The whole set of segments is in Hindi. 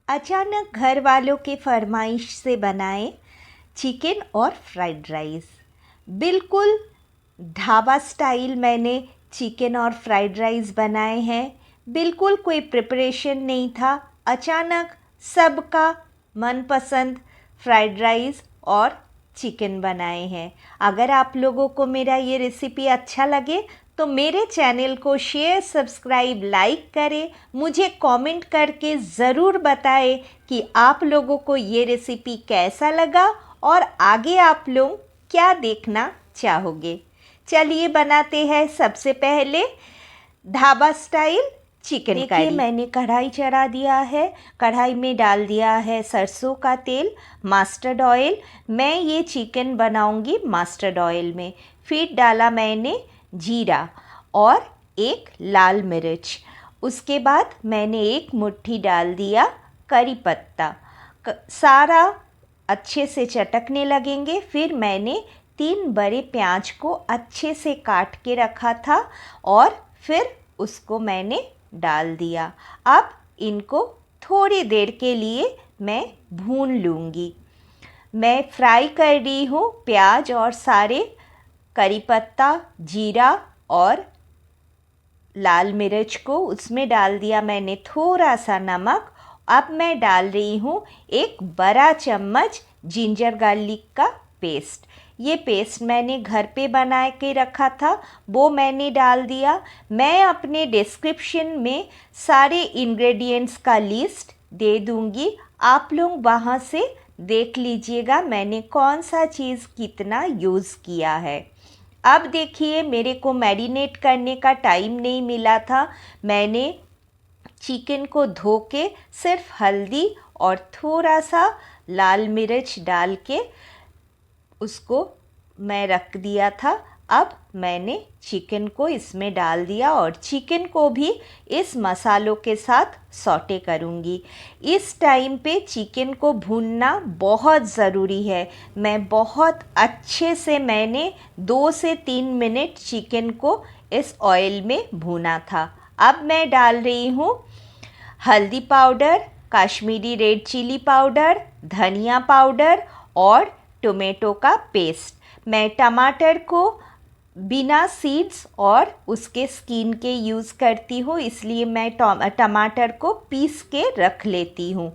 अचानक घर वालों के फरमाइश से बनाए चिकन और फ्राइड राइस। बिल्कुल ढाबा स्टाइल मैंने चिकन और फ्राइड राइस बनाए हैं। बिल्कुल कोई प्रिपरेशन नहीं था। अचानक सबका मनपसंद फ्राइड राइस और चिकन बनाए हैं। अगर आप लोगों को मेरा ये रेसिपी अच्छा लगे तो मेरे चैनल को शेयर, सब्सक्राइब, लाइक करें। मुझे कमेंट करके ज़रूर बताएं कि आप लोगों को ये रेसिपी कैसा लगा और आगे आप लोग क्या देखना चाहोगे। चलिए बनाते हैं सबसे पहले ढाबा स्टाइल चिकन करी। देखिए मैंने कढ़ाई चढ़ा दिया है। कढ़ाई में डाल दिया है सरसों का तेल, मस्टर्ड ऑयल। मैं ये चिकन बनाऊंगी मस्टर्ड ऑयल में। फिर डाला मैंने जीरा और एक लाल मिर्च। उसके बाद मैंने एक मुट्ठी डाल दिया करी पत्ता। सारा अच्छे से चटकने लगेंगे। फिर मैंने 3 बड़े प्याज को अच्छे से काट के रखा था और फिर उसको मैंने डाल दिया। अब इनको थोड़ी देर के लिए मैं भून लूँगी। मैं फ्राई कर रही हूँ प्याज और सारे करी पत्ता, जीरा और लाल मिर्च को। उसमें डाल दिया मैंने थोड़ा सा नमक। अब मैं डाल रही हूँ एक बड़ा चम्मच जिंजर गार्लिक का पेस्ट। ये पेस्ट मैंने घर पे बना के रखा था, वो मैंने डाल दिया। मैं अपने डिस्क्रिप्शन में सारे इंग्रेडिएंट्स का लिस्ट दे दूँगी, आप लोग वहाँ से देख लीजिएगा मैंने कौन सा चीज़ कितना यूज़ किया है। अब देखिए मेरे को मैरिनेट करने का टाइम नहीं मिला था। मैंने चिकन को धो के सिर्फ हल्दी और थोड़ा सा लाल मिर्च डाल के उसको मैं रख दिया था। अब मैंने चिकन को इसमें डाल दिया और चिकन को भी इस मसालों के साथ सौटे करूँगी। इस टाइम पे चिकन को भूनना बहुत ज़रूरी है। मैं बहुत अच्छे से मैंने 2 से 3 मिनट चिकन को इस ऑयल में भूना था। अब मैं डाल रही हूँ हल्दी powder, Kashmiri red chilli powder, धनिया पाउडर और टोमेटो का पेस्ट। मैं टमाटर को बिना सीड्स और उसके स्किन के यूज़ करती हूँ, इसलिए मैं टमाटर को पीस के रख लेती हूँ।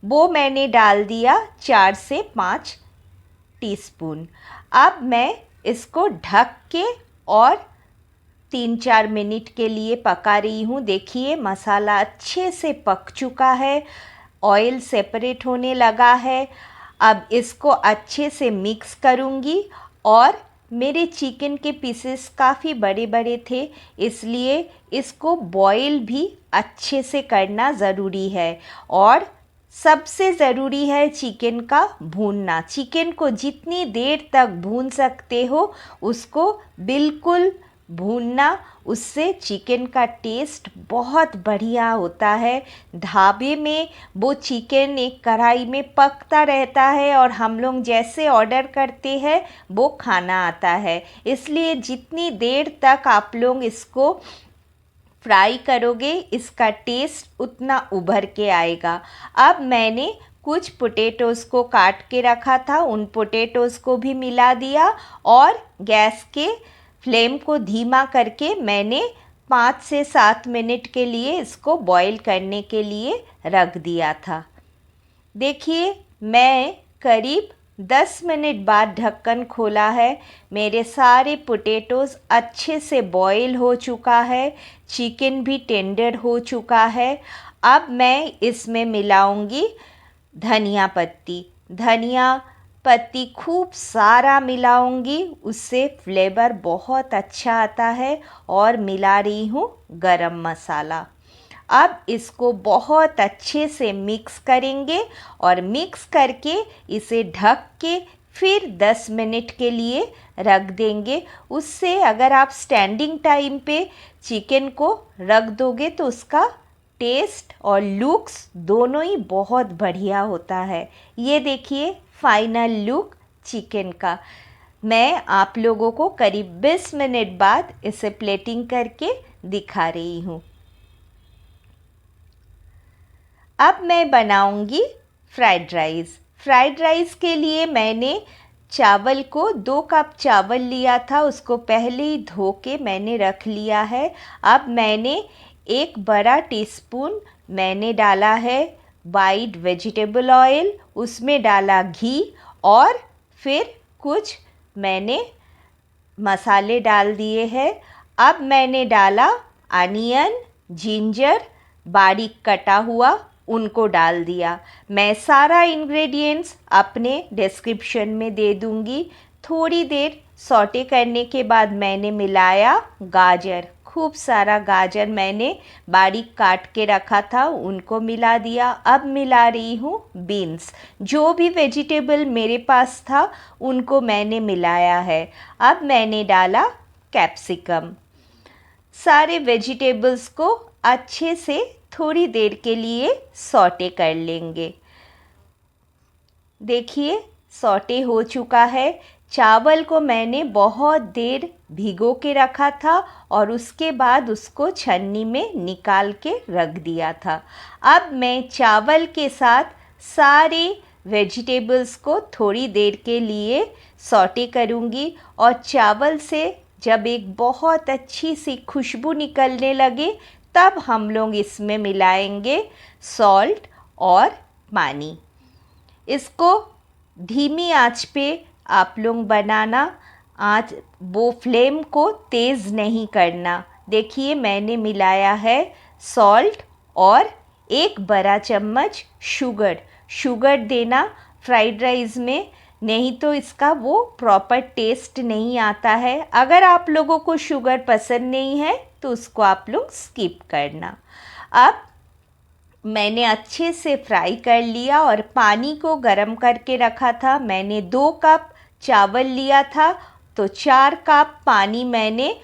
वो मैंने डाल दिया 4 से 5 टीस्पून। अब मैं इसको ढक के और 3-4 मिनट के लिए पका रही हूँ। देखिए मसाला अच्छे से पक चुका है, ऑयल सेपरेट होने लगा है। अब इसको अच्छे से मिक्स करूँगी और मेरे चिकन के पीसेस काफ़ी बड़े बड़े थे, इसलिए इसको बॉईल भी अच्छे से करना ज़रूरी है। और सबसे ज़रूरी है चिकन का भूनना। चिकन को जितनी देर तक भून सकते हो उसको बिल्कुल भूनना, उससे चिकन का टेस्ट बहुत बढ़िया होता है। ढाबे में वो चिकन एक कढ़ाई में पकता रहता है और हम लोग जैसे ऑर्डर करते हैं वो खाना आता है। इसलिए जितनी देर तक आप लोग इसको फ्राई करोगे इसका टेस्ट उतना उभर के आएगा। अब मैंने कुछ पोटैटोज़ को काट के रखा था, उन पोटैटोज़ को भी मिला दिया और गैस के फ्लेम को धीमा करके मैंने 5 से 7 मिनट के लिए इसको बॉईल करने के लिए रख दिया था। देखिए मैं करीब 10 मिनट बाद ढक्कन खोला है। मेरे सारे पोटैटोज़ अच्छे से बॉईल हो चुका है, चिकन भी टेंडर हो चुका है। अब मैं इसमें मिलाऊंगी धनिया पत्ती। धनिया पत्ती खूब सारा मिलाऊंगी, उससे फ्लेवर बहुत अच्छा आता है। और मिला रही हूँ गरम मसाला। अब इसको बहुत अच्छे से मिक्स करेंगे और मिक्स करके इसे ढक के फिर 10 मिनट के लिए रख देंगे। उससे अगर आप स्टैंडिंग टाइम पे चिकन को रख दोगे तो उसका टेस्ट और लुक्स दोनों ही बहुत बढ़िया होता है। ये देखिए फाइनल लुक चिकन का। मैं आप लोगों को करीब 20 मिनट बाद इसे प्लेटिंग करके दिखा रही हूँ। अब मैं बनाऊंगी फ्राइड राइस। फ्राइड राइस के लिए मैंने चावल को 2 कप चावल लिया था, उसको पहले ही धो के मैंने रख लिया है। अब मैंने 1 बड़ा टीस्पून मैंने डाला है वाइट वेजिटेबल ऑयल, उसमें डाला घी और फिर कुछ मैंने मसाले डाल दिए हैं। अब मैंने डाला अनियन, जिंजर बारीक कटा हुआ, उनको डाल दिया। मैं सारा इंग्रेडिएंट्स अपने डिस्क्रिप्शन में दे दूंगी। थोड़ी देर सौटे करने के बाद मैंने मिलाया गाजर, खूब सारा गाजर मैंने बारीक काट के रखा था, उनको मिला दिया। अब मिला रही हूँ बीन्स, जो भी वेजिटेबल मेरे पास था उनको मैंने मिलाया है। अब मैंने डाला कैप्सिकम। सारे वेजिटेबल्स को अच्छे से थोड़ी देर के लिए सौटे कर लेंगे। देखिए सौटे हो चुका है। चावल को मैंने बहुत देर भिगो के रखा था और उसके बाद उसको छन्नी में निकाल के रख दिया था। अब मैं चावल के साथ सारे वेजिटेबल्स को थोड़ी देर के लिए सौटे करूँगी और चावल से जब एक बहुत अच्छी सी खुशबू निकलने लगे तब हम लोग इसमें मिलाएंगे सॉल्ट और पानी। इसको धीमी आंच पे आप लोग बनाना, आंच वो फ्लेम को तेज़ नहीं करना। देखिए मैंने मिलाया है सॉल्ट और 1 बड़ा चम्मच शुगर देना फ्राइड राइस में, नहीं तो इसका वो प्रॉपर टेस्ट नहीं आता है। अगर आप लोगों को शुगर पसंद नहीं है तो उसको आप लोग स्किप करना। अब मैंने अच्छे से फ्राई कर लिया और पानी को गरम करके रखा था। मैंने 2 कप चावल लिया था तो 4 कप पानी मैंने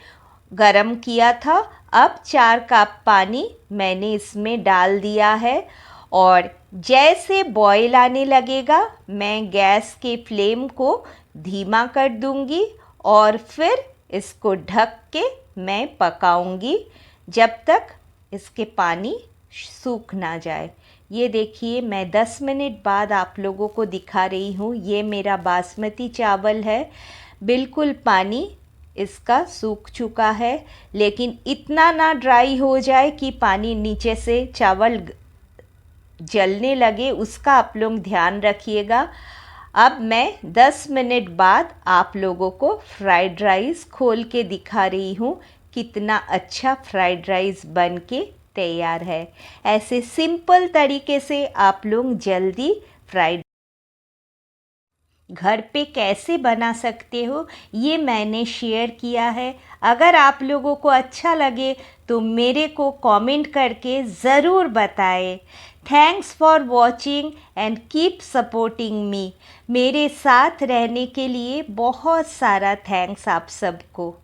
गरम किया था। अब 4 कप पानी मैंने इसमें डाल दिया है और जैसे बॉयल आने लगेगा मैं गैस के फ्लेम को धीमा कर दूंगी और फिर इसको ढक के मैं पकाऊंगी जब तक इसके पानी सूख ना जाए। ये देखिए मैं 10 मिनट बाद आप लोगों को दिखा रही हूँ। ये मेरा बासमती चावल है, बिल्कुल पानी इसका सूख चुका है, लेकिन इतना ना ड्राई हो जाए कि पानी नीचे से चावल जलने लगे, उसका आप लोग ध्यान रखिएगा। अब मैं 10 मिनट बाद आप लोगों को फ्राइड राइस खोल के दिखा रही हूँ कितना अच्छा फ्राइड राइस बन के तैयार है। ऐसे सिंपल तरीके से आप लोग जल्दी फ्राइड घर पे कैसे बना सकते हो ये मैंने शेयर किया है। अगर आप लोगों को अच्छा लगे तो मेरे को कमेंट करके ज़रूर बताएं। Thanks for watching and keep supporting me. मेरे साथ रहने के लिए बहुत सारा थैंक्स आप सबको।